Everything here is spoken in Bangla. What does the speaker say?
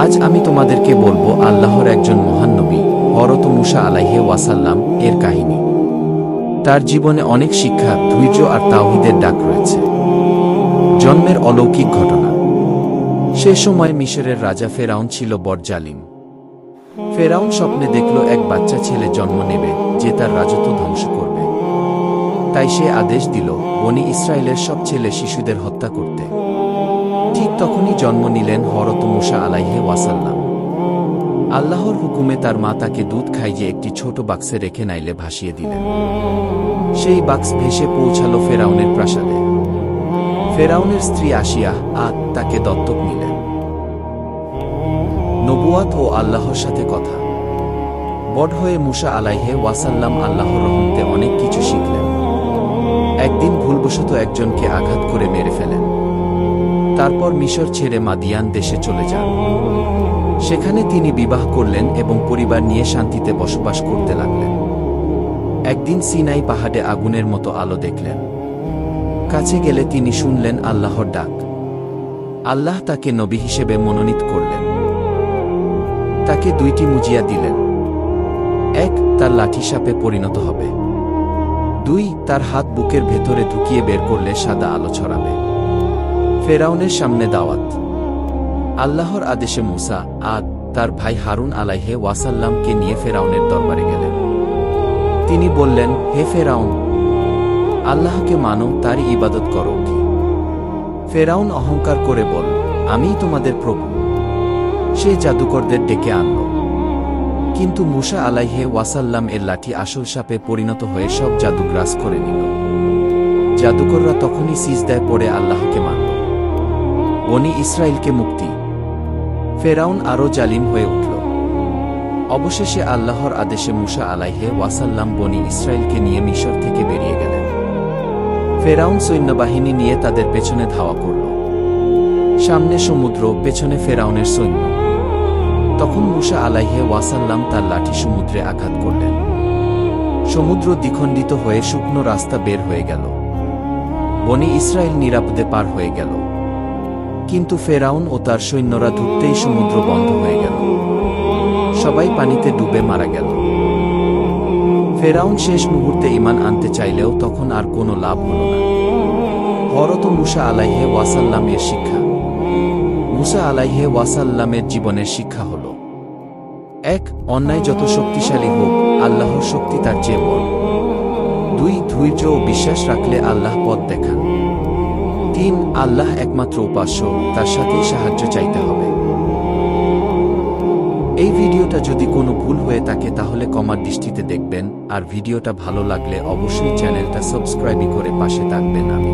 আজ আমি তোমাদেরকে বলবো আল্লাহর একজন মহান নবী হযরত মুসা আলাইহি ওয়াসাল্লাম এর কাহিনী। তার জীবনে অনেক শিক্ষা, ধৈর্য আর তাওহীদের ডাক রয়েছে। জন্মের অলৌকিক ঘটনা। সে সময় মিশরের রাজা ফেরাউন ছিল বড় জালিম। ফেরাউন স্বপ্নে দেখল এক বাচ্চা ছেলে জন্ম নেবে যে তার রাজত্ব ধ্বংস করবে। তাই সে আদেশ দিল বনী ইসরায়েলের সব ছেলে শিশুদের হত্যা করতে। ঠিক তখনই জন্ম নিলেন হযরত মুসা আলাইহি ওয়াসাল্লাম। আল্লাহর হুকুমে তার মা তাকে দুধ খাইয়ে একটি ছোট বাক্সে রেখে নাইলে ভাসিয়ে দিলেন। সেই বাক্স ভেসে পৌঁছালো ফেরাউনের প্রাসাদে। ফেরাউনের স্ত্রী আসিয়া তাকে দত্তক নিলেন। নবুয়াত ও আল্লাহর সাথে কথা। বড় হয়ে মুসা আলাইহি ওয়াসাল্লাম আল্লাহর রহমতে অনেক কিছু শিখলেন। একদিন ভুলবশত একজনকে আঘাত করে মেরে ফেলেন। তারপর মিশর ছেড়ে মাদিয়ান দেশে চলে যান। সেখানে তিনি বিবাহ করলেন এবং পরিবার নিয়ে শান্তিতে বসবাস করতে লাগলেন। একদিন সিনাই পাহাড়ে আগুনের মতো আলো দেখলেন। কাছে গেলে তিনি শুনলেন আল্লাহর ডাক। আল্লাহ তাকে নবী হিসেবে মনোনীত করলেন। তাকে দুইটি মুজিয়া দিলেন। এক, তার লাঠি সাপে পরিণত হবে। দুই, তার হাত বুকের ভেতরে ঢুকিয়ে বের করলে সাদা আলো ছড়াবে। ফেরাউনের সামনে দাওয়াত। আল্লাহর আদেশে মুসা তার ভাই হারুন আলাইহি ওয়াসাল্লামকে নিয়ে ফেরাউনের দরবারে গেলেন। তিনি বললেন, হে ফেরাউন, আল্লাহকে মানো, তারই ইবাদত করো। কি? ফেরাউন অহংকার করে বল, আমিই তোমাদের প্রভু। সে জাদুকরদের ডেকে আনল। কিন্তু মুসা আলাইহি ওয়াসাল্লাম এর লাঠি আসল সাপে পরিণত হয়ে সব জাদু গ্রাস করে নিল। জাদুকররা তখনই সিজদায় পড়ে আল্লাহকে মানল। বনী ইসরাইলকে মুক্তি। ফেরাউন আরও জালিম হয়ে উঠল। অবশেষে আল্লাহর আদেশে মুসা আলাইহি ওয়াসাল্লাম বনী ইসরাইলকে নিয়ে মিশর থেকে বেরিয়ে গেলেন। ফেরাউন সৈন্যবাহিনী নিয়ে তাদের পেছনে ধাওয়া করল। সামনে সমুদ্র, পেছনে ফেরাউনের সৈন্য। তখন মুসা আলাইহি ওয়াসাল্লাম তার লাঠি সমুদ্রে আঘাত করলেন। সমুদ্র দ্বিখণ্ডিত হয়ে শুকনো রাস্তা বের হয়ে গেল। বনী ইসরাইল নিরাপদে পার হয়ে গেল। কিন্তু ফেরাউন ও তার সৈন্যরা ঢুকতেই সমুদ্র বন্ধ হয়ে গেল। সবাই পানিতে ডুবে মারা গেল। ফেরাউন শেষ মুহূর্তে ঈমান আনতে চাইলেও তখন আর কোনো লাভ হল না। হযরত মুসা আলাইহি ওয়াসাল্লাম এর শিক্ষা। মুসা আলাইহি ওয়াসাল্লামের জীবনের শিক্ষা হল: এক, অন্যায় যত শক্তিশালী হোক, আল্লাহর শক্তি তার চেয়ে বড়। দুই, ধৈর্য ও বিশ্বাস রাখলে আল্লাহ পথ দেখান। তিন, আল্লাহ একমাত্র উপাস্য, তার সাথেই সাহায্য চাইতে হবে। এই ভিডিওটা যদি কোনো ভুল হয়ে থাকে তাহলে ক্ষমার দৃষ্টিতে দেখবেন, আর ভিডিওটা ভালো লাগলে অবশ্যই চ্যানেলটা সাবস্ক্রাইব করে পাশে থাকবেন। আমি